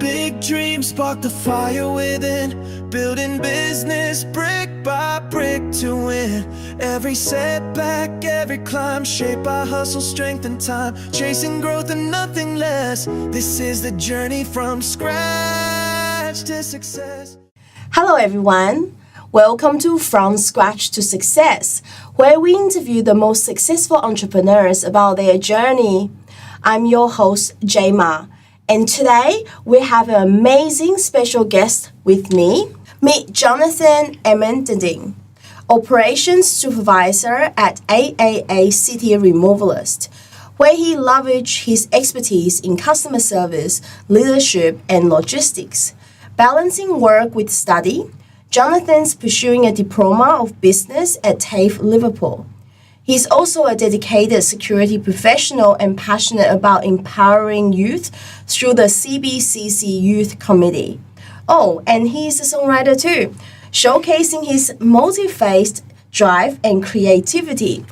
big dream, spark the fire within. Building business brick by brick to win. Every setback, every climb, shape our hustle, strength and time. Chasing growth and nothing less. This is the journey from scratch to success. Hello everyone. Welcome to From Scratch to Success, where we interview the most successful entrepreneurs about their journey. I'm your host, Jayma, and today we have an amazing special guest with me. Meet Johnathan Amaneddine, Operations Supervisor at AAA City Removalist, where he leverages his expertise in customer service, leadership, and logistics. Balancing work with study, Johnathan's pursuing a Diploma of Business at TAFE Liverpool. He's also a dedicated security professional and passionate about empowering youth through the CBCC Youth Committee. Oh, and he's a songwriter too, showcasing his multi-faced drive and creativity.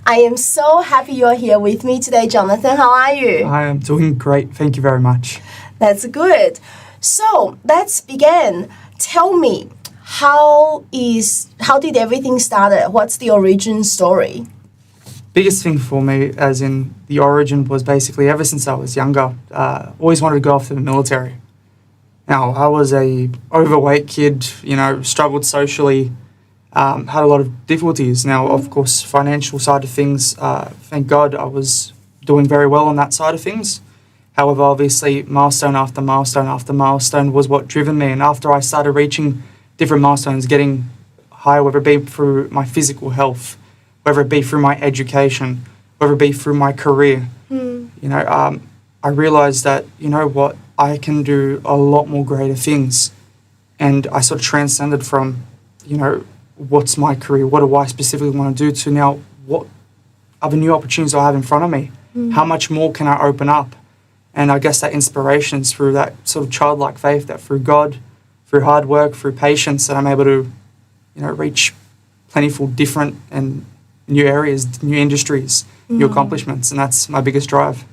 I am so happy you're here with me today, Johnathan. How are you? I am doing great. Thank you very much. That's good. So let's begin. Tell me, how did everything start? What's the origin story? Biggest thing for me, as in the origin, was basically ever since I was younger, always wanted to go off to the military. Now, I was a overweight kid, struggled socially, had a lot of difficulties. Now, of course, financial side of things, thank God I was doing very well on that side of things. However, obviously, milestone after milestone after milestone was what driven me. And after I started reaching different milestones, getting higher, whether it be through my physical health, whether it be through my education, whether it be through my career, I realised that, I can do a lot more greater things. And I sort of transcended from, what's my career, what do I specifically want to do, to now what other new opportunities I have in front of me. How much more can I open up? And I guess that inspiration is through that sort of childlike faith, that through God, through hard work, through patience, that I'm able to, reach plentiful different and new areas, new industries, new accomplishments. And that's my biggest drive.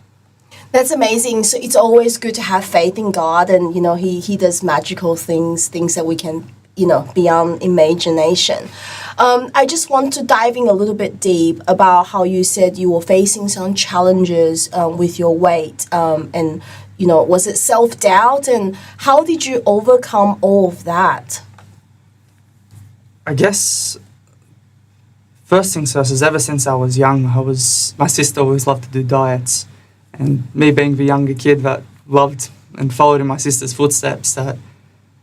That's amazing. So it's always good to have faith in God, and, he does magical things that we can, beyond imagination. I just want to dive in a little bit deep about how you said you were facing some challenges with your weight, and, was it self-doubt, and how did you overcome all of that? I guess first things first is, ever since I was young, my sister always loved to do diets, and me being the younger kid that loved and followed in my sister's footsteps, that,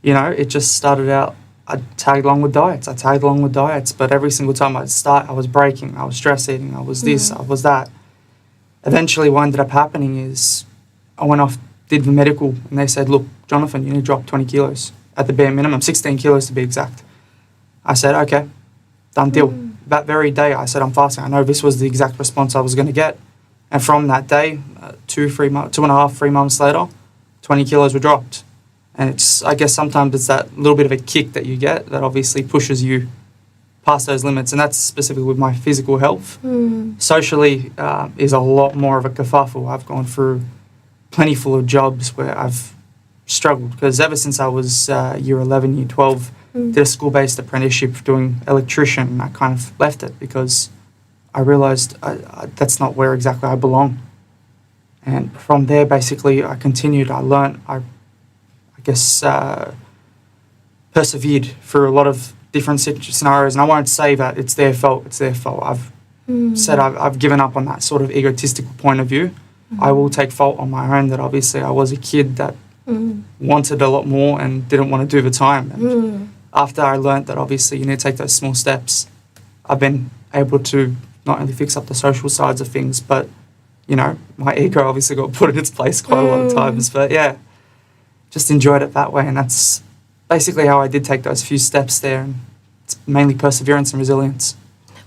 it just started out, I tagged along with diets, but every single time I'd start, I was breaking, I was stress eating, I was this, I was that. Eventually what ended up happening is I went off, did the medical, and they said, look, Johnathan, you need to drop 20 kilos at the bare minimum, 16 kilos to be exact. I said, okay, done deal. That very day I said, I'm fasting. I know this was the exact response I was going to get. And from that day, 2.5, 3 months later, 20 kilos were dropped. And I guess sometimes it's that little bit of a kick that you get that obviously pushes you past those limits. And that's specifically with my physical health. Socially is a lot more of a kerfuffle. I've gone through plenty full of jobs where I've struggled, because ever since I was year 11, year 12, did a school-based apprenticeship doing electrician, and I kind of left it because I realised that's not where exactly I belong. And from there, basically, I continued, I learnt, I guess, persevered through a lot of different scenarios. And I won't say that it's their fault. I've said I've given up on that sort of egotistical point of view. I will take fault on my own that obviously I was a kid that wanted a lot more and didn't want to do the time. And after I learnt that obviously you need to take those small steps, I've been able to not only fix up the social sides of things, but, my ego obviously got put in its place quite a lot of times. But yeah, just enjoyed it that way. And that's basically how I did take those few steps there. And it's mainly perseverance and resilience.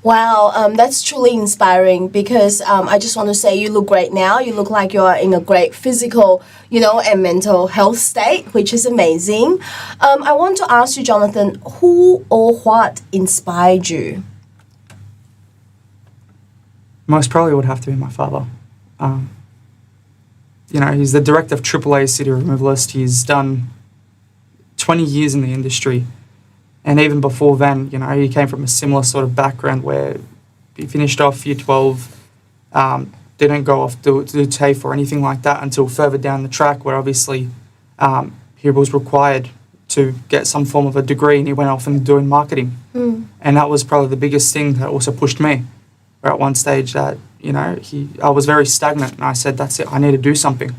Wow, that's truly inspiring, because I just want to say you look great now. You look like you're in a great physical, and mental health state, which is amazing. I want to ask you, Johnathan, who or what inspired you? Most probably would have to be my father. he's the director of AAA City Removalist. He's done 20 years in the industry. And even before then, he came from a similar sort of background where he finished off year 12, didn't go off to TAFE or anything like that until further down the track, where obviously he was required to get some form of a degree, and he went off and doing marketing. And that was probably the biggest thing that also pushed me. Where at one stage that, I was very stagnant, and I said, that's it, I need to do something.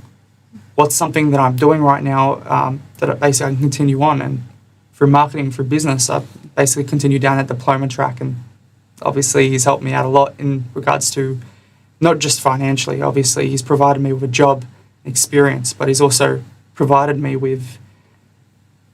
What's something that I'm doing right now that basically I can continue on? And through marketing, through business, I basically continued down that diploma track, and obviously he's helped me out a lot in regards to not just financially. Obviously he's provided me with a job experience, but he's also provided me with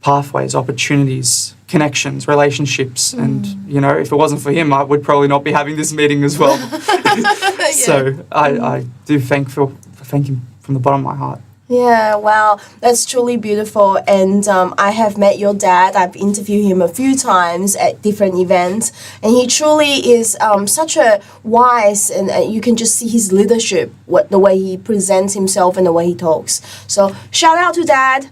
pathways, opportunities, connections, relationships. And, if it wasn't for him, I would probably not be having this meeting as well. Yeah. So I do thank him from the bottom of my heart. Yeah, wow, that's truly beautiful. And I have met your dad. I've interviewed him a few times at different events, and he truly is such a wise, and you can just see his leadership, the way he presents himself and the way he talks. So shout out to Dad.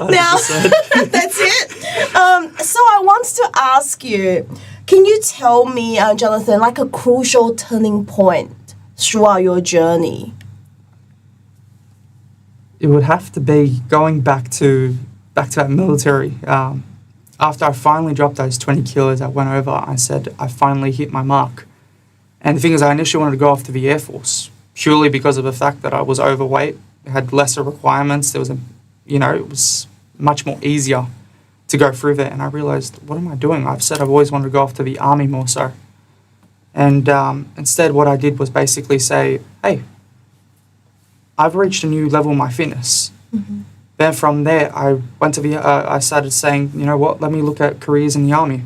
Now, that's it. So I want to ask you, can you tell me, Johnathan, like a crucial turning point throughout your journey? It would have to be going back to that military. After I finally dropped those 20 kilos, I went over, I said, I finally hit my mark. And the thing is, I initially wanted to go off to the Air Force, purely because of the fact that I was overweight, had lesser requirements. There was it was much more easier to go through there. And I realized, what am I doing? I've said I've always wanted to go off to the army more so. And instead, what I did was basically say, hey, I've reached a new level in my fitness. Then from there, I went to I started saying, you know what, let me look at careers in the army.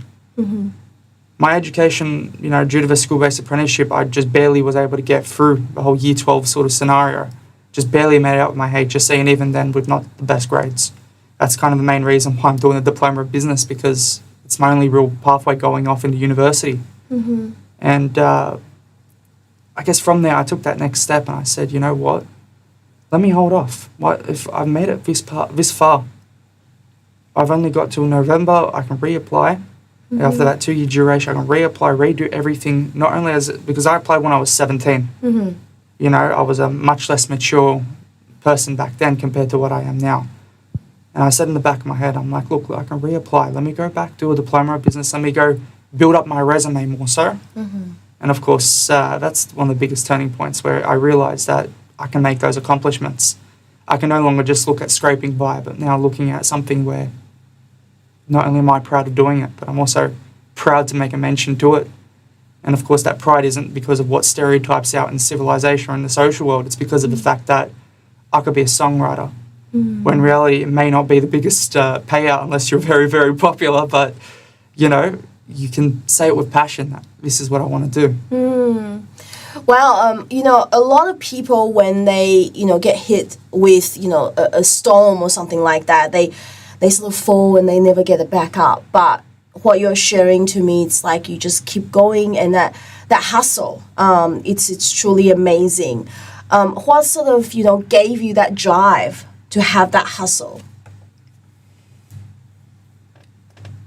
My education, due to the school-based apprenticeship, I just barely was able to get through the whole year 12 sort of scenario. Just barely made it out with my HSC, and even then with not the best grades. That's kind of the main reason why I'm doing the Diploma of Business, because it's my only real pathway going off into university. And I guess from there, I took that next step and I said, you know what? Let me hold off. What if I've made it this far? I've only got till November. I can reapply. After that 2-year duration, I can reapply, redo everything. Not only because I applied when I was 17. I was a much less mature person back then compared to what I am now. And I said in the back of my head, I'm like, look, I can reapply. Let me go back, do a Diploma of Business. Let me go build up my resume more so. And of course, that's one of the biggest turning points where I realized that I can make those accomplishments. I can no longer just look at scraping by, but now looking at something where not only am I proud of doing it, but I'm also proud to make a mention to it. And of course, that pride isn't because of what stereotypes out in civilization or in the social world. It's because of the fact that I could be a songwriter, when in reality it may not be the biggest payout unless you're very, very popular, but you can say it with passion that this is what I want to do. Well, a lot of people, when they, get hit with, a storm or something like that, they sort of fall and they never get it back up. But what you're sharing to me, it's like you just keep going, and that hustle, it's truly amazing. What sort of, gave you that drive to have that hustle?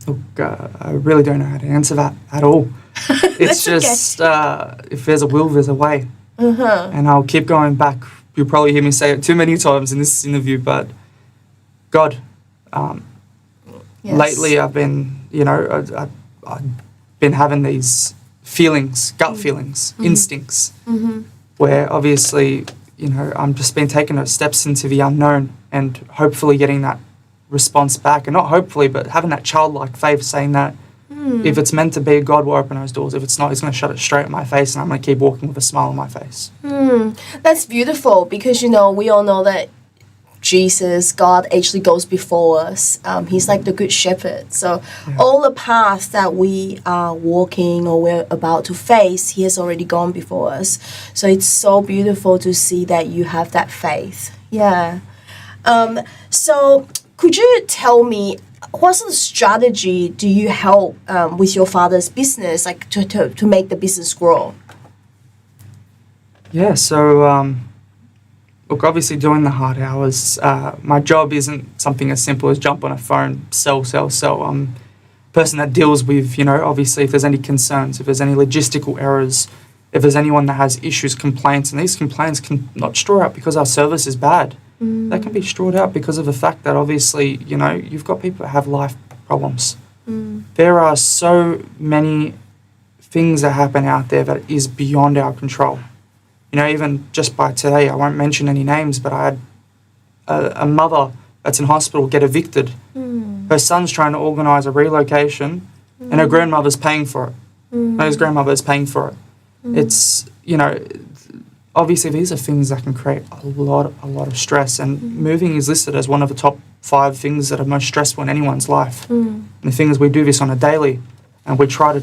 Look, I really don't know how to answer that at all. It's just, if there's a will, there's a way. And I'll keep going back. You'll probably hear me say it too many times in this interview, but God. Lately I've been, I've been having these feelings, gut feelings, instincts, where obviously, I'm just been taking those steps into the unknown and hopefully getting that response back. And not hopefully, but having that childlike faith, saying that if it's meant to be, God will open those doors. If it's not, He's going to shut it straight in my face, and I'm going to keep walking with a smile on my face. That's beautiful, because, we all know that Jesus, God, actually goes before us. He's like the good shepherd. So all the paths that we are walking or we're about to face, He has already gone before us. So it's so beautiful to see that you have that faith. Yeah. So could you tell me, what sort of strategy do you help with your father's business, like to make the business grow? Yeah, so look, obviously doing the hard hours. My job isn't something as simple as jump on a phone, sell. I'm a person that deals with, obviously if there's any concerns, if there's any logistical errors, if there's anyone that has issues, complaints, and these complaints can not straw out because our service is bad. They can be strawed out because of the fact that obviously, you've got people that have life problems. There are so many things that happen out there that is beyond our control. Even just by today, I won't mention any names, but I had a mother that's in hospital get evicted. Her son's trying to organise a relocation and her grandmother's paying for it. No, his grandmother is paying for it. It's, obviously these are things that can create a lot of stress, and moving is listed as one of the top 5 things that are most stressful in anyone's life. And the thing is, we do this on a daily, and we try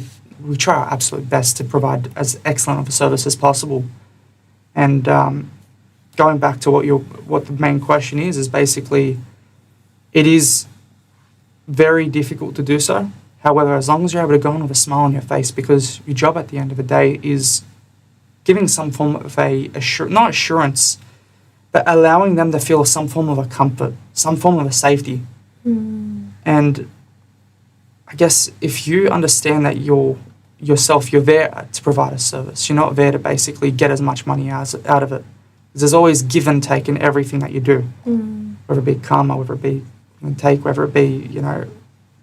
our absolute best to provide as excellent of a service as possible. And going back to what the main question is basically, it is very difficult to do so. However, as long as you're able to go on with a smile on your face, because your job at the end of the day is giving some form of not assurance, but allowing them to feel some form of a comfort, some form of a safety. And I guess if you understand that you're there to provide a service, you're not there to basically get as much money out of it. There's always give and take in everything that you do, whether it be karma, whether it be give and take, whether it be,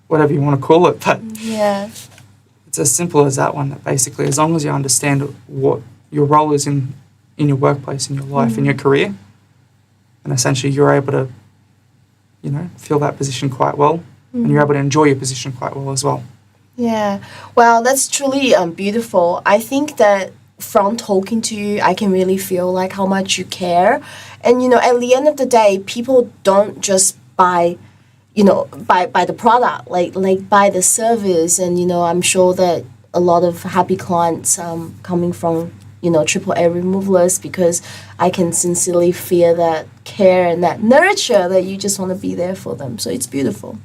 whatever you want to call it. But it's as simple as that one, that basically as long as you understand what your role is in your workplace, in your life, in your career, and essentially you're able to, fill that position quite well, and you're able to enjoy your position quite well as well. Yeah, well, that's truly beautiful. I think that from talking to you, I can really feel like how much you care. And, at the end of the day, people don't just buy the product, like buy the service. And, I'm sure that a lot of happy clients coming from, AAA Removalist, because I can sincerely feel that care and that nurture that you just want to be there for them. So it's beautiful.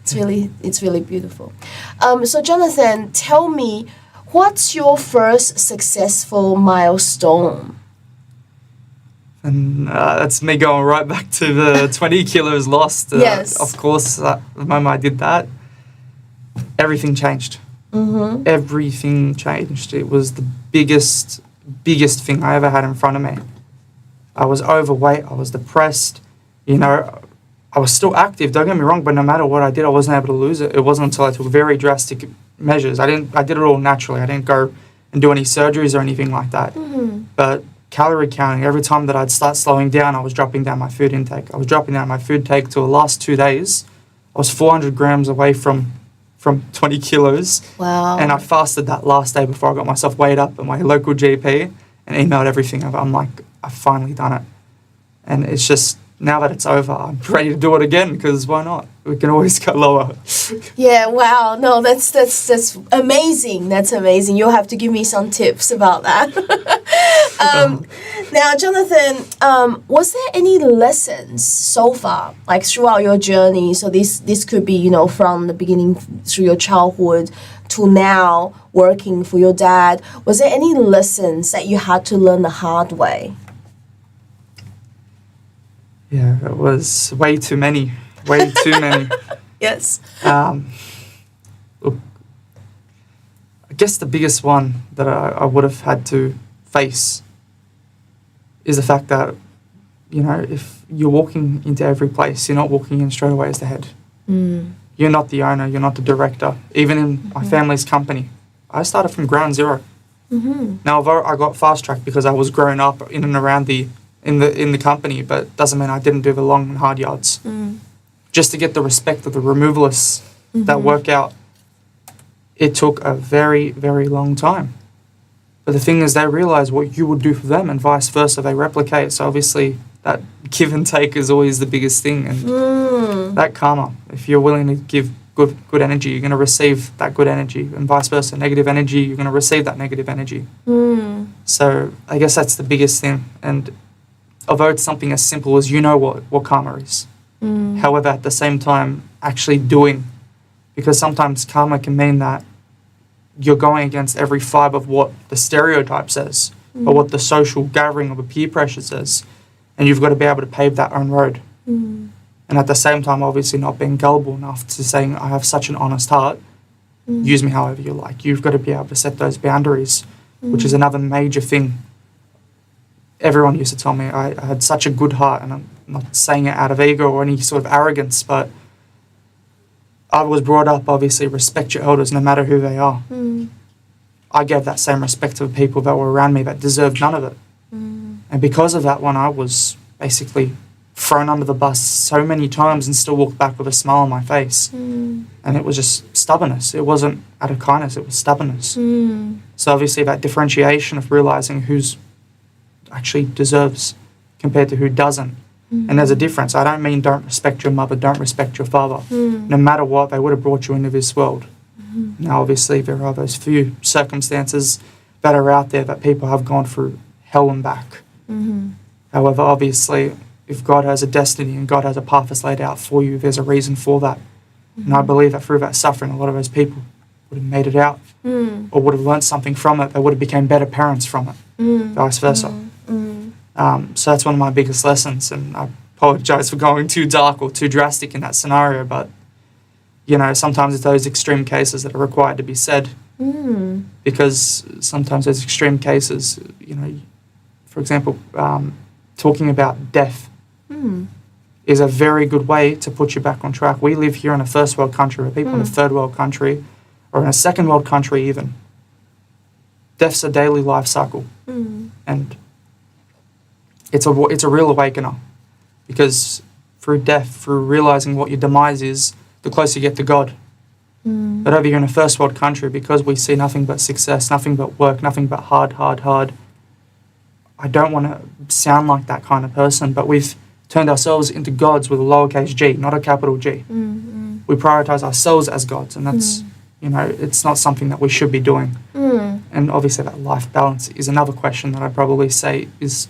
It's really beautiful. So Johnathan, tell me, what's your first successful milestone? And that's me going right back to the 20 kilos lost. Yes. Of course, the moment I did that, everything changed. Everything changed. It was the biggest thing I ever had in front of me. I was overweight. I was depressed. I was still active, don't get me wrong, but no matter what I did, I wasn't able to lose it. It wasn't until I took very drastic measures. I did it all naturally. I didn't go and do any surgeries or anything like that. But calorie counting, every time that I'd start slowing down, I was dropping down my food intake. I was dropping down my food intake till the last 2 days. I was 400 grams away from 20 kilos. Wow. And I fasted that last day before I got myself weighed up at my local GP and emailed everything. I'm like, I've finally done it. And it's just, now that it's over, I'm ready to do it again, because why not? We can always go lower. Yeah, wow. No, that's amazing. That's amazing. You'll have to give me some tips about that. Now, Johnathan, was there any lessons so far, like throughout your journey? So this could be, from the beginning through your childhood to now working for your dad. Was there any lessons that you had to learn the hard way? Yeah, it was way too many. Yes. Look, I guess the biggest one that I would have had to face is the fact that, if you're walking into every place, you're not walking in straight away as the head. You're not the owner, you're not the director. Even in my family's company, I started from ground zero. Now, I got fast-tracked because I was growing up in and around in the company, but doesn't mean I didn't do the long and hard yards. Just to get the respect of the removalists that work out, it took a very, very long time. But the thing is, they realise what you would do for them and vice versa. They replicate. So obviously that give and take is always the biggest thing. And that karma, if you're willing to give good energy, you're going to receive that good energy, and vice versa. Negative energy, you're going to receive that negative energy. So I guess that's the biggest thing. And although it's something as simple as what karma is. However, at the same time, actually doing, because sometimes karma can mean that you're going against every fibre of what the stereotype says, or what the social gathering or the peer pressure says. and you've got to be able to pave that own road. And at the same time, obviously not being gullible enough to saying, I have such an honest heart, use me however you like. You've got to be able to set those boundaries, which is another major thing. Everyone used to tell me I had such a good heart, and I'm not saying it out of ego or any sort of arrogance, but I was brought up, obviously, respect your elders no matter who they are. I gave that same respect to the people that were around me that deserved none of it. And because of that one, I was basically thrown under the bus so many times and still walked back with a smile on my face. And it was just stubbornness. It wasn't out of kindness, it was stubbornness. So obviously that differentiation of realising who's actually deserves compared to who doesn't. And there's a difference. I don't mean don't respect your mother, don't respect your father. No matter what, they would have brought you into this world. Now, obviously, there are those few circumstances that are out there that people have gone through hell and back. However, obviously, if God has a destiny and God has a path that's laid out for you, there's a reason for that. And I believe that through that suffering, a lot of those people would have made it out or would have learnt something from it. They would have become better parents from it, vice versa. So that's one of my biggest lessons, and I apologise for going too dark or too drastic in that scenario, but you know, sometimes it's those extreme cases that are required to be said, because sometimes those extreme cases, you know, for example, talking about death is a very good way to put you back on track. We live here in a first world country, or people in a third world country, or in a second world country even. Death's a daily life cycle, and it's a real awakener, because through death, through realising what your demise is, the closer you get to God. But over here in a first world country, because we see nothing but success, nothing but work, nothing but hard, I don't want to sound like that kind of person, but we've turned ourselves into gods with a lowercase g, not a capital G. We prioritise ourselves as gods, and that's, you know, it's not something that we should be doing. And obviously that life balance is another question that I'd probably say is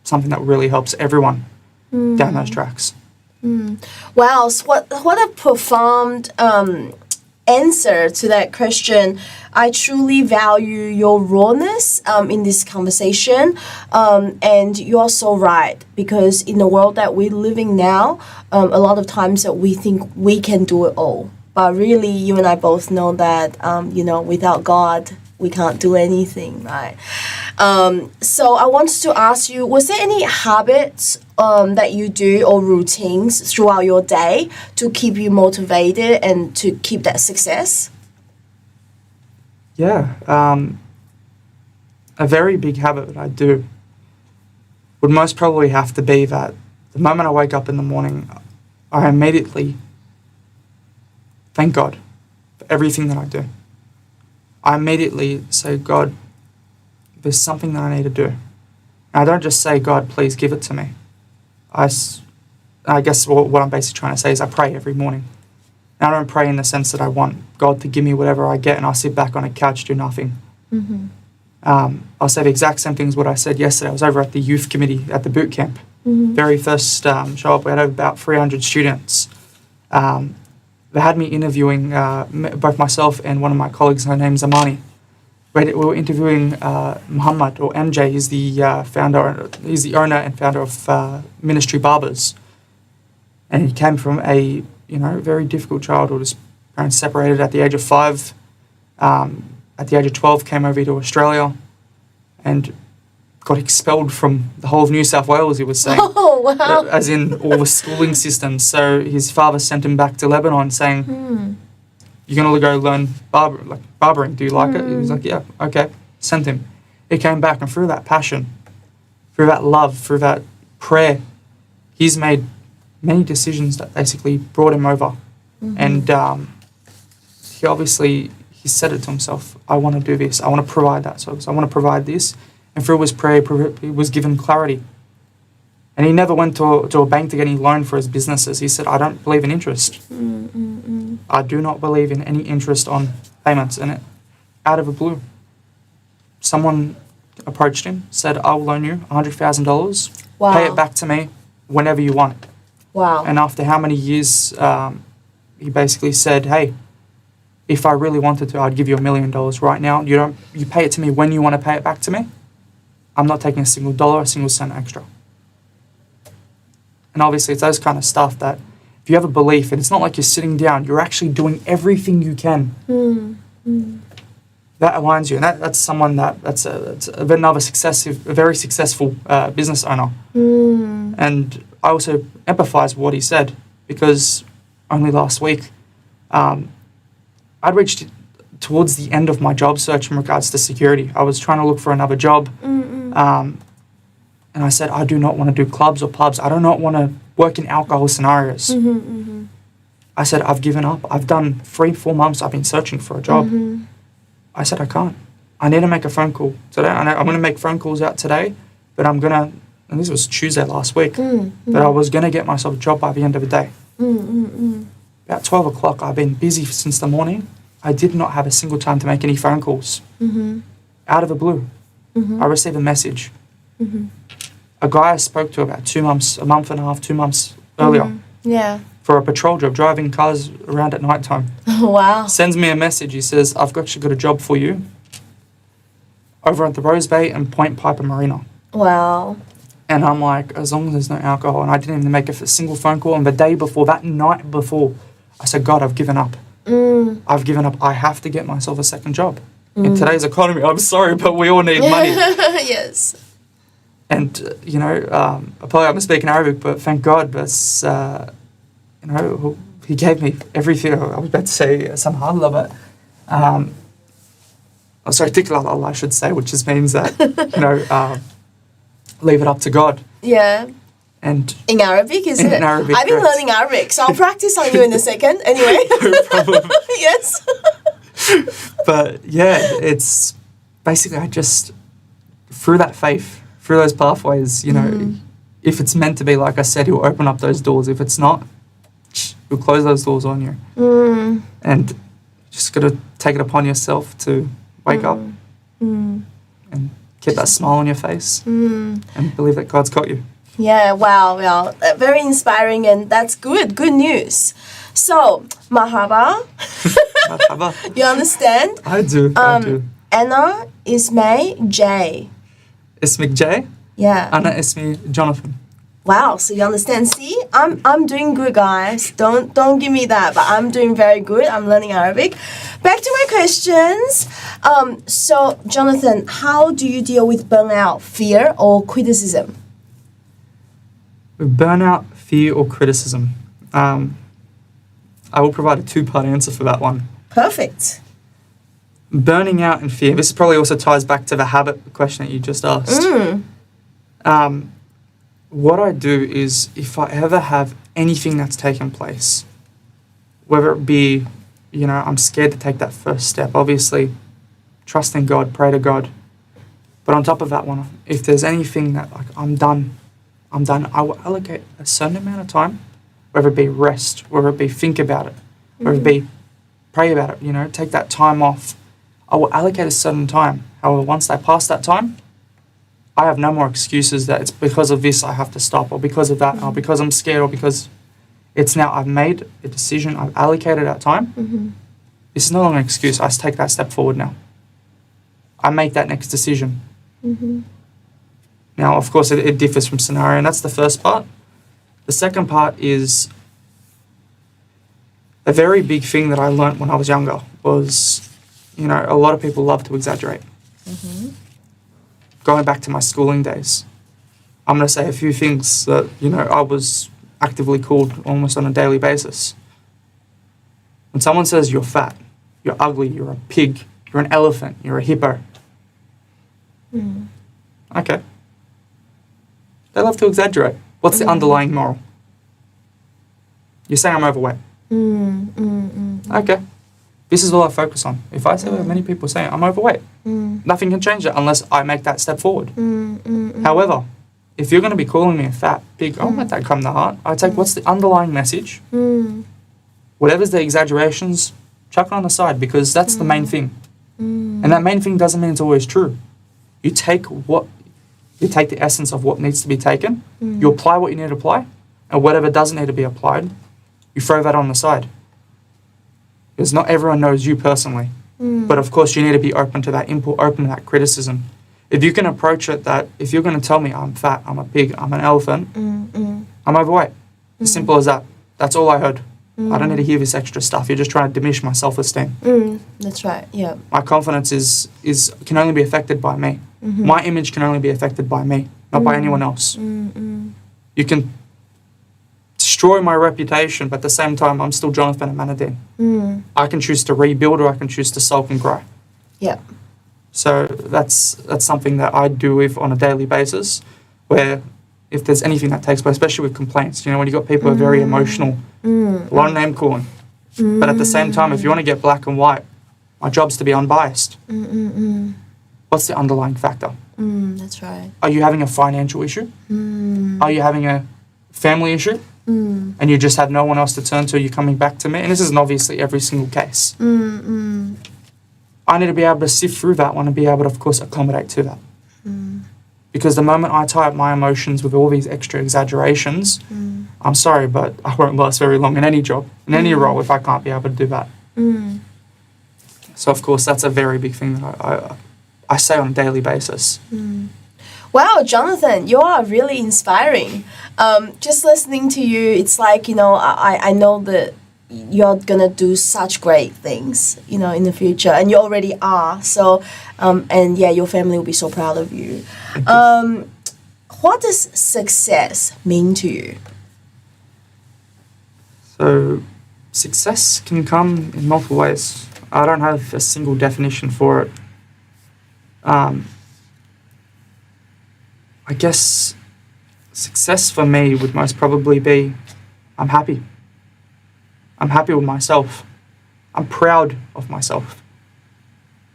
something that really helps everyone down those tracks. Wow, so what a profound answer to that question. I truly value your rawness in this conversation, and you are so right, because in the world that we're living now, a lot of times that we think we can do it all, but really you and I both know that you know, without God we can't do anything, right? So I wanted to ask you, was there any habits that you do or routines throughout your day to keep you motivated and to keep that success? Yeah, a very big habit that I do would most probably have to be that the moment I wake up in the morning, I immediately thank God for everything that I do. I immediately say, God, there's something that I need to do. And I don't just say, God, please give it to me. I guess what I'm basically trying to say is I pray every morning. And I don't pray in the sense that I want God to give me whatever I get and I'll sit back on a couch, do nothing. I'll say the exact same things what I said yesterday. I was over at the Youth Committee at the boot camp. Very first show up, we had about 300 students. They had me interviewing both myself and one of my colleagues. Her name's Amani. We were interviewing Muhammad, or MJ. He's the founder. He's the owner and founder of Ministry Barbers. And he came from a very difficult childhood. His parents separated at the age of 5. At the age of 12, came over to Australia, and got expelled from the whole of New South Wales, he was saying. Oh, wow. As in all the schooling systems. So his father sent him back to Lebanon saying, you're going to go learn barbering. Do you like it? He was like, yeah, okay. Sent him. He came back, and through that passion, through that love, through that prayer, he's made many decisions that basically brought him over. And he said it to himself, I want to do this. I want to provide that service. I want to provide this. And through his prayer, he was given clarity. And he never went to a bank to get any loan for his businesses. He said, I don't believe in interest. I do not believe in any interest on payments. And out of the blue, someone approached him, said, I will loan you $100,000. Wow. Pay it back to me whenever you want it. Wow. And after how many years, he basically said, hey, if I really wanted to, I'd give you $1 million right now. You pay it to me when you want to pay it back to me. I'm not taking a single dollar, a single cent extra. And obviously it's those kind of stuff that if you have a belief, and it's not like you're sitting down, you're actually doing everything you can. That aligns you, and that's someone that's another a very successful business owner. And I also empathise with what he said, because only last week I'd reached towards the end of my job search in regards to security. I was trying to look for another job, and I said, I do not want to do clubs or pubs. I do not want to work in alcohol scenarios. I said, I've given up. I've done 3-4 months. I've been searching for a job. I said, I can't. I need to make a phone call today. I'm going to make phone calls out today, but I'm going to, and this was Tuesday last week, but I was going to get myself a job by the end of the day. About 12 o'clock, I've been busy since the morning. I did not have a single time to make any phone calls. Out of the blue, I received a message. A guy I spoke to about 2 months, a month and a half, 2 months earlier. For a patrol job, driving cars around at night time. Wow. Sends me a message. He says, I've actually got a job for you over at the Rose Bay and Point Piper Marina. Wow. And I'm like, as long as there's no alcohol. And I didn't even make a single phone call. And the day before, that night before, I said, God, I've given up. I've given up. I have to get myself a second job. In today's economy, I'm sorry, but we all need money. Yes. And, probably I'm speaking Arabic, but thank God, but, he gave me everything. I was about to say Samhallah, but, Tikla Allah, I should say, which just means that, leave it up to God. Yeah. And in Arabic, isn't it? In Arabic, I've been correct. learning Arabic, so I'll practice on you in a second. Anyway. No problem. Yes. But yeah, it's basically I just, through that faith, through those pathways, if it's meant to be, like I said, he'll open up those doors. If it's not, he'll close those doors on you. And you just got to take it upon yourself to wake up and keep that smile on your face and believe that God's got you. Yeah, wow, well, very inspiring, and that's good news. So, marhaba. Marhaba. You understand? I do. Anna Ismay J. Ismik J. Yeah. Anna Ismi Johnathan. Wow, so you understand. See, I'm doing good, guys. Don't give me that, but I'm doing very good. I'm learning Arabic. Back to my questions. So, Johnathan, how do you deal with burnout, fear, or criticism? With burnout, fear, or criticism, I will provide a 2-part answer for that one. Perfect. Burning out and fear. This probably also ties back to the habit question that you just asked. What I do is, if I ever have anything that's taken place, whether it be, I'm scared to take that first step, obviously, trust in God, pray to God. But on top of that one, if there's anything that, like, I'm done, I will allocate a certain amount of time, whether it be rest, whether it be think about it, whether it be pray about it, take that time off. I will allocate a certain time. However, once I pass that time, I have no more excuses that it's because of this I have to stop, or because of that, or because I'm scared, or because it's now I've made a decision, I've allocated that time. This is no longer an excuse. I just take that step forward now. I make that next decision. Now, of course, it differs from scenario, and that's the first part. The second part is a very big thing that I learnt when I was younger was, a lot of people love to exaggerate. Going back to my schooling days, I'm going to say a few things that, I was actively called almost on a daily basis. When someone says you're fat, you're ugly, you're a pig, you're an elephant, you're a hippo. Okay. They love to exaggerate. What's the underlying moral? You're saying I'm overweight. Okay. This is all I focus on. If I say what many people say, I'm overweight. Nothing can change that unless I make that step forward. However, if you're going to be calling me a fat pig, I won't let that come to heart. I take what's the underlying message. Whatever's the exaggerations, chuck it on the side, because that's the main thing. And that main thing doesn't mean it's always true. You take the essence of what needs to be taken, you apply what you need to apply, and whatever doesn't need to be applied, you throw that on the side. Because not everyone knows you personally. But of course you need to be open to that input, open to that criticism. If you can approach it that, if you're going to tell me I'm fat, I'm a pig, I'm an elephant, I'm I'm overweight. As simple as that. That's all I heard. I don't need to hear this extra stuff. You're just trying to diminish my self-esteem. That's right. Yeah. My confidence is can only be affected by me. My image can only be affected by me, not by anyone else. You can destroy my reputation, but at the same time, I'm still Johnathan Amaneddine. I can choose to rebuild, or I can choose to sulk and grow. Yeah. So that's something that I do with on a daily basis, where if there's anything that takes place, especially with complaints, when you got people who are very emotional, a lot of name calling. But at the same time, if you want to get black and white, my job's to be unbiased. What's the underlying factor? That's right. Are you having a financial issue? Are you having a family issue? And you just have no one else to turn to, you're coming back to me? And this isn't obviously every single case. I need to be able to sift through that one and be able to, of course, accommodate to that. Because the moment I tie up my emotions with all these extra exaggerations, I'm sorry, but I won't last very long in any job, in any role, if I can't be able to do that. So, of course, that's a very big thing that I say on a daily basis. Wow, Johnathan, you are really inspiring. Just listening to you, it's like, I know that you're going to do such great things, in the future. And you already are. So, and yeah, your family will be so proud of you. What does success mean to you? So, success can come in multiple ways. I don't have a single definition for it. I guess success for me would most probably be I'm happy. I'm happy with myself. I'm proud of myself.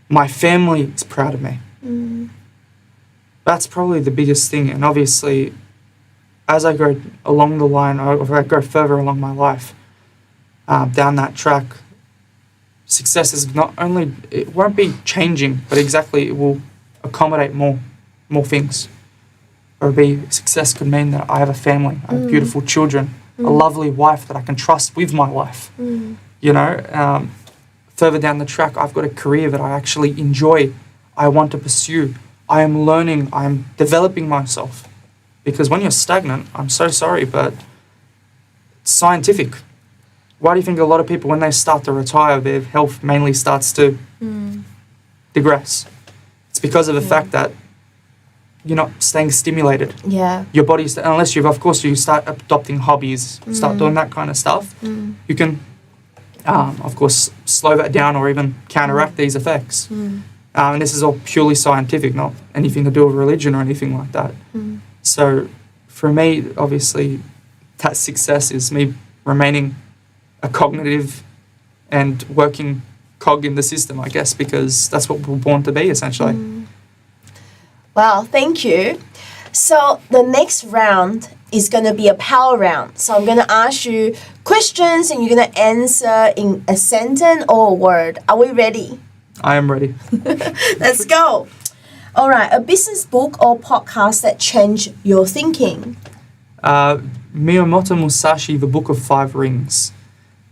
My family is proud of me. That's probably the biggest thing. And obviously, as I go along the line, or if I go further along my life, down that track, success is not only, it won't be changing, but exactly it will accommodate more things. Or success could mean that I have a family, I have beautiful children, a lovely wife that I can trust with my life. Further down the track, I've got a career that I actually enjoy, I want to pursue. I am learning, I am developing myself. Because when you're stagnant, I'm so sorry, but it's scientific. Why do you think a lot of people, when they start to retire, their health mainly starts to digress? It's because of the fact that you're not staying stimulated. Yeah. Your body's, unless you start adopting hobbies, start doing that kind of stuff, you can, of course, slow that down or even counteract these effects. And this is all purely scientific, not anything to do with religion or anything like that. So for me, obviously, that success is me remaining a cognitive and working cog in the system, I guess, because that's what we're born to be, essentially. Wow, thank you. So the next round is going to be a power round. So I'm going to ask you questions and you're going to answer in a sentence or a word. Are we ready? I am ready. Let's go. All right, a business book or podcast that changed your thinking? Miyamoto Musashi, The Book of Five Rings.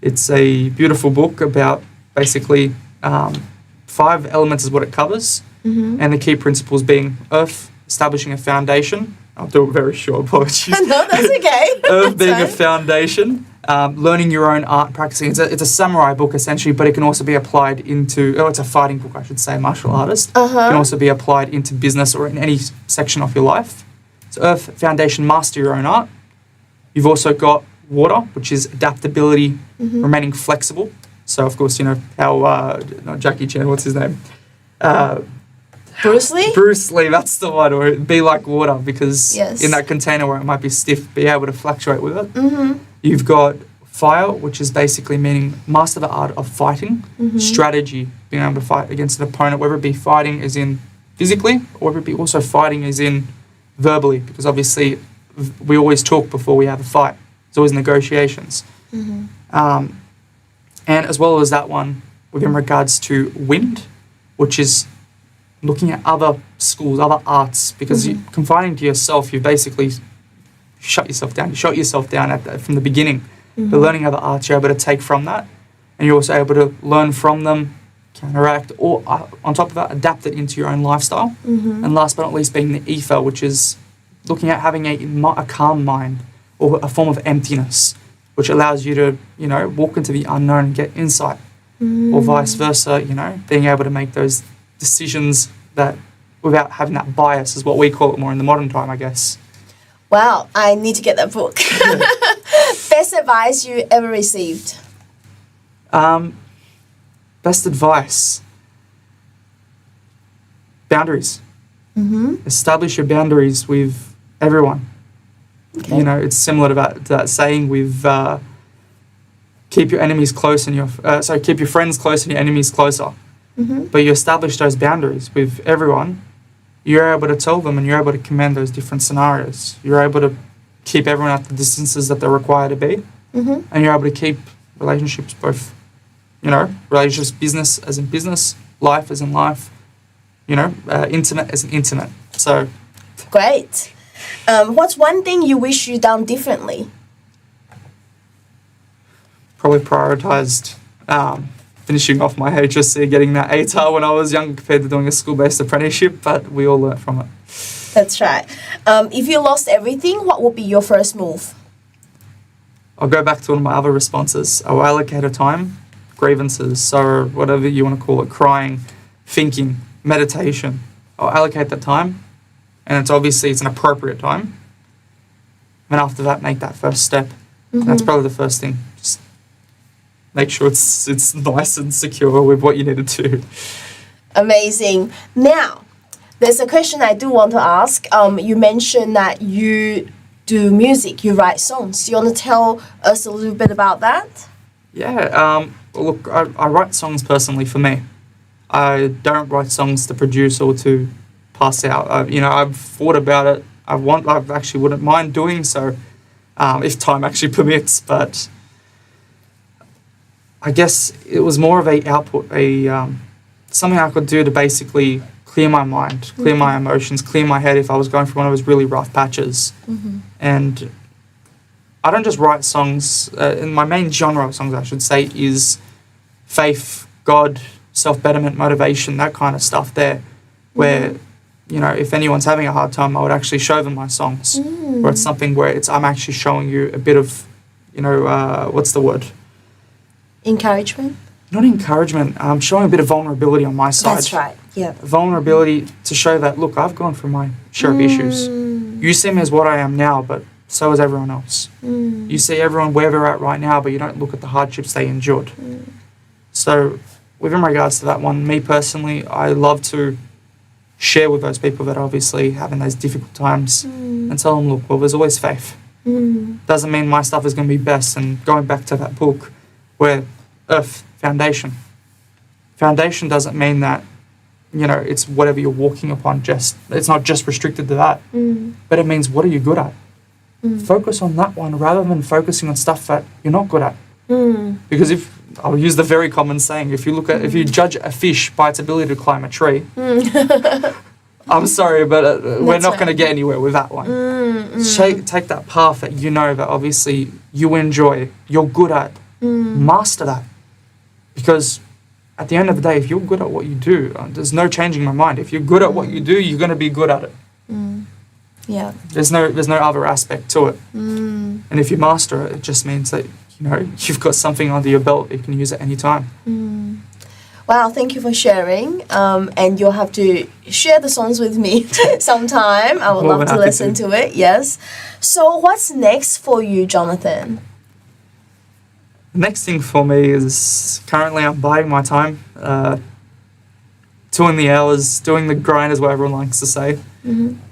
It's a beautiful book about basically 5 elements is what it covers. And the key principles being earth, establishing a foundation. I'll do it very short, apologies. No, that's okay. Earth being a foundation, learning your own art, practicing. It's a samurai book, essentially, but it can also be applied into, it's a fighting book, I should say, martial artist. It can also be applied into business or in any section of your life. So earth, foundation, master your own art. You've also got water, which is adaptability, remaining flexible. So, of course, how, not Jackie Chan, what's his name? Bruce Lee? Bruce Lee, that's the one. Or be like water, because in that container where it might be stiff, be able to fluctuate with it. You've got fire, which is basically meaning master the art of fighting, strategy, being able to fight against an opponent, whether it be fighting as in physically, or whether it be also fighting as in verbally, because obviously we always talk before we have a fight. There's always negotiations. And as well as that one, within regards to wind, which is looking at other schools, other arts, because you confining to yourself, you basically shut yourself down. You shut yourself down from the beginning. But learning other arts, you're able to take from that, and you're also able to learn from them, counteract, or on top of that, adapt it into your own lifestyle. And last but not least, being the ether, which is looking at having a calm mind, or a form of emptiness, which allows you to, walk into the unknown and get insight, or vice versa, being able to make those decisions that without having that bias is what we call it more in the modern time, I guess. Wow, I need to get that book. Best advice you ever received? Best advice. Boundaries. Establish your boundaries with everyone. Okay. It's similar to that saying with keep your enemies close and keep your friends close and your enemies closer. But you establish those boundaries with everyone. You're able to tell them and you're able to command those different scenarios. You're able to keep everyone at the distances that they're required to be. And you're able to keep relationships both, relationships, business as in business, life as in life, intimate as in intimate. So. Great. What's one thing you wish you'd done differently? Probably prioritised finishing off my HSC, getting that ATAR when I was young compared to doing a school-based apprenticeship, but we all learnt from it. That's right. If you lost everything, what would be your first move? I'll go back to one of my other responses. I'll allocate a time, grievances, sorrow, whatever you want to call it, crying, thinking, meditation. I'll allocate that time, and it's an appropriate time. And after that, make that first step. That's probably the first thing. Just make sure it's nice and secure with what you need to do. Amazing. Now, there's a question I do want to ask. You mentioned that you do music, you write songs. Do you want to tell us a little bit about that? Yeah. Look, I write songs personally for me. I don't write songs to produce or to pass out. I've thought about it. I actually wouldn't mind doing so if time actually permits, but I guess it was more of a output, something I could do to basically clear my mind, clear my emotions, clear my head if I was going through one of those really rough patches. And I don't just write songs, and my main genre of songs, I should say, is faith, God, self-betterment, motivation, that kind of stuff there, where, if anyone's having a hard time, I would actually show them my songs, where it's something where I'm actually showing you a bit of, what's the word? Encouragement? Not encouragement. I'm showing a bit of vulnerability on my side. That's right, yeah. Vulnerability to show that, look, I've gone through my share of issues. You see me as what I am now, but so is everyone else. You see everyone where they're at right now, but you don't look at the hardships they endured. So, within regards to that one, me personally, I love to share with those people that are obviously having those difficult times and tell them, look, well, there's always faith. Doesn't mean my stuff is going to be best. And going back to that book, where earth, foundation. Foundation doesn't mean that, it's whatever you're walking upon, it's not just restricted to that. But it means, what are you good at? Focus on that one rather than focusing on stuff that you're not good at. Because I'll use the very common saying, if you judge a fish by its ability to climb a tree, I'm sorry, but we're not going to get anywhere with that one. Take that path that that obviously you enjoy, you're good at, master that. Because at the end of the day, if you're good at what you do, there's no changing my mind. If you're good at what you do, you're going to be good at it. Yeah. There's no other aspect to it. And if you master it, it just means that you've got something under your belt that you can use at any time. Wow, thank you for sharing. And you'll have to share the songs with me sometime. I would love to listen to it, yes. So what's next for you, Johnathan? The next thing for me is currently I'm biding my time, doing the hours, doing the grind is what everyone likes to say.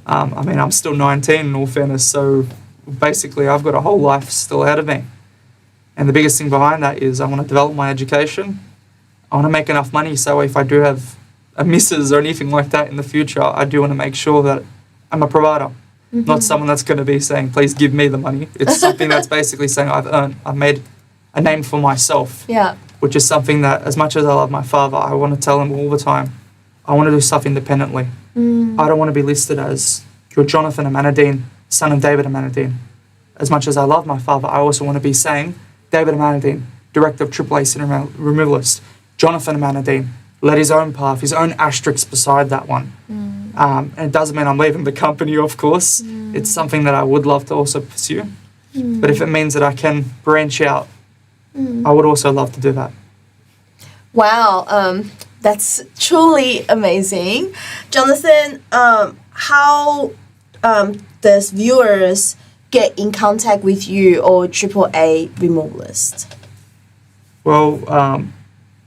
I'm still 19 in all fairness, so basically I've got a whole life still ahead of me. And the biggest thing behind that is I want to develop my education. I want to make enough money so if I do have a missus or anything like that in the future, I do want to make sure that I'm a provider. Not someone that's going to be saying, please give me the money. It's something that's basically saying I've made a name for myself. Yeah. Which is something that, as much as I love my father, I want to tell him all the time, I want to do stuff independently. I don't want to be listed as your Johnathan Amaneddine, son of David Amaneddine. As much as I love my father, I also want to be saying, David Amaneddine, director of AAA City Removalist, Johnathan Amaneddine, led his own path, his own asterisk beside that one. And it doesn't mean I'm leaving the company, of course. It's something that I would love to also pursue. But if it means that I can branch out, I would also love to do that. Wow, that's truly amazing. Jonathan, how does viewers get in contact with you or AAA Removalist? Well,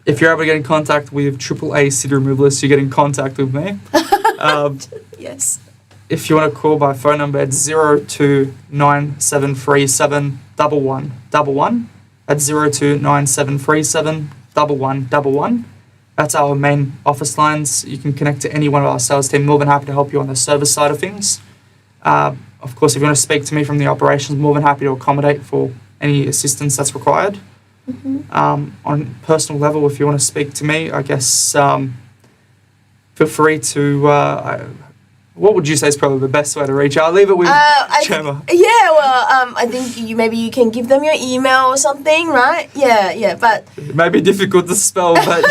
if you're able to get in contact with AAA City Removalist, you get in contact with me. Yes. If you want to call by phone number, it's 0297371111. That's 0297371111. That's our main office lines. You can connect to any one of our sales team. More than happy to help you on the service side of things. Of course, if you want to speak to me from the operations, more than happy to accommodate for any assistance that's required. On a personal level, if you want to speak to me, I guess feel free to... what would you say is probably the best way to reach out? I'll leave it with Gemma. I think maybe you can give them your email or something, right? Yeah, but... It may be difficult to spell, but...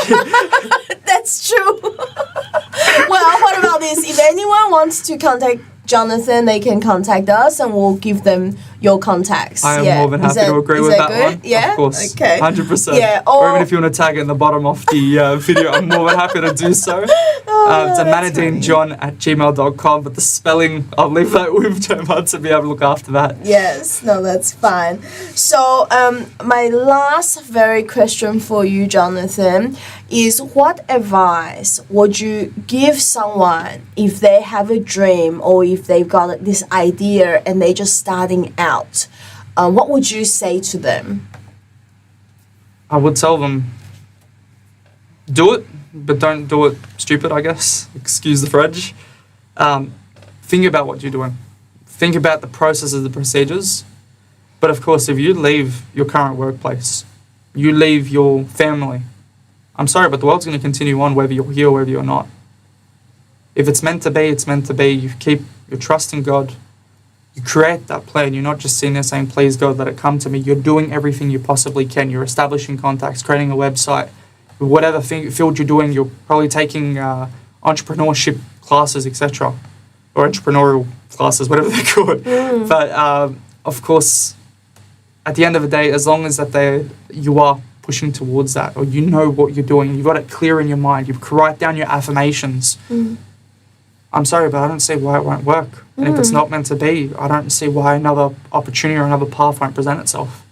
That's true. Well, what about this? If anyone wants to contact Jonathan, they can contact us and we'll give them your contacts. I am more than happy to agree with that one. Yeah? Of course. Okay. 100%. Yeah, or even if you want to tag it in the bottom of the video, I'm more than happy to do so. It's amaneddinejohn@gmail.com, but the spelling, I'll leave that with Gemma to be able to look after that. Yes, no, that's fine. So, my last very question for you, Jonathan, is what advice would you give someone if they have a dream or if they've got this idea and they're just starting out? What would you say to them? I would tell them, do it, but don't do it stupid, I guess. Excuse the French. Think about what you're doing. Think about the processes, the procedures. But of course, if you leave your current workplace, you leave your family, I'm sorry, but the world's going to continue on whether you're here or whether you're not. If it's meant to be, it's meant to be. You keep your trust in God. You create that plan. You're not just sitting there saying, please God, let it come to me. You're doing everything you possibly can. You're establishing contacts, creating a website. Whatever field you're doing, you're probably taking entrepreneurship classes, etc. Or entrepreneurial classes, whatever they're called. But of course, at the end of the day, as long as you are pushing towards that, or you know what you're doing, you've got it clear in your mind, you write down your affirmations. I'm sorry, but I don't see why it won't work. And if it's not meant to be, I don't see why another opportunity or another path won't present itself.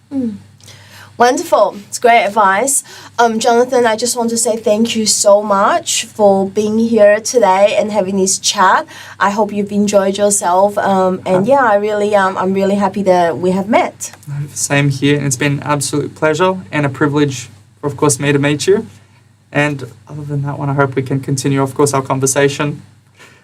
Wonderful. It's great advice. Jonathan, I just want to say thank you so much for being here today and having this chat. I hope you've enjoyed yourself. I'm really happy that we have met. Same here. And it's been an absolute pleasure and a privilege, of course, me to meet you. And other than that one, I hope we can continue, of course, our conversation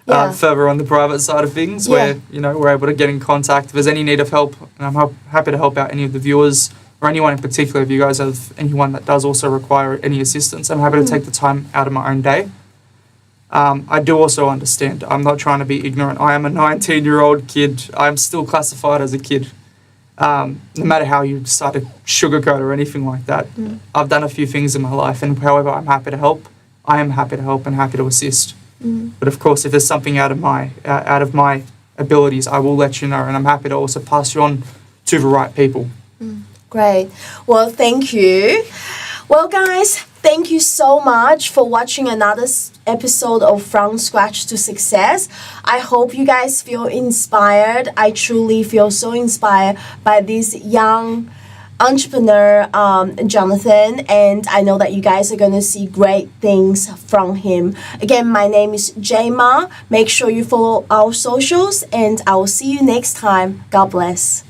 further on the private side of things where, we're able to get in contact. If there's any need of help, and I'm happy to help out any of the viewers or anyone in particular, if you guys have anyone that does also require any assistance, I'm happy to take the time out of my own day. I do also understand. I'm not trying to be ignorant. I am a 19-year-old kid. I'm still classified as a kid. No matter how you decide to sugarcoat or anything like that. I've done a few things in my life, and however I'm happy to help, I am happy to help and happy to assist. But of course, if there's something out of my abilities, I will let you know, and I'm happy to also pass you on to the right people. Great. Well, thank you. Well, guys, thank you so much for watching another episode of From Scratch to Success. I hope you guys feel inspired. I truly feel so inspired by this young entrepreneur, Jonathan, and I know that you guys are going to see great things from him. Again, my name is Jema. Make sure you follow our socials, and I will see you next time. God bless.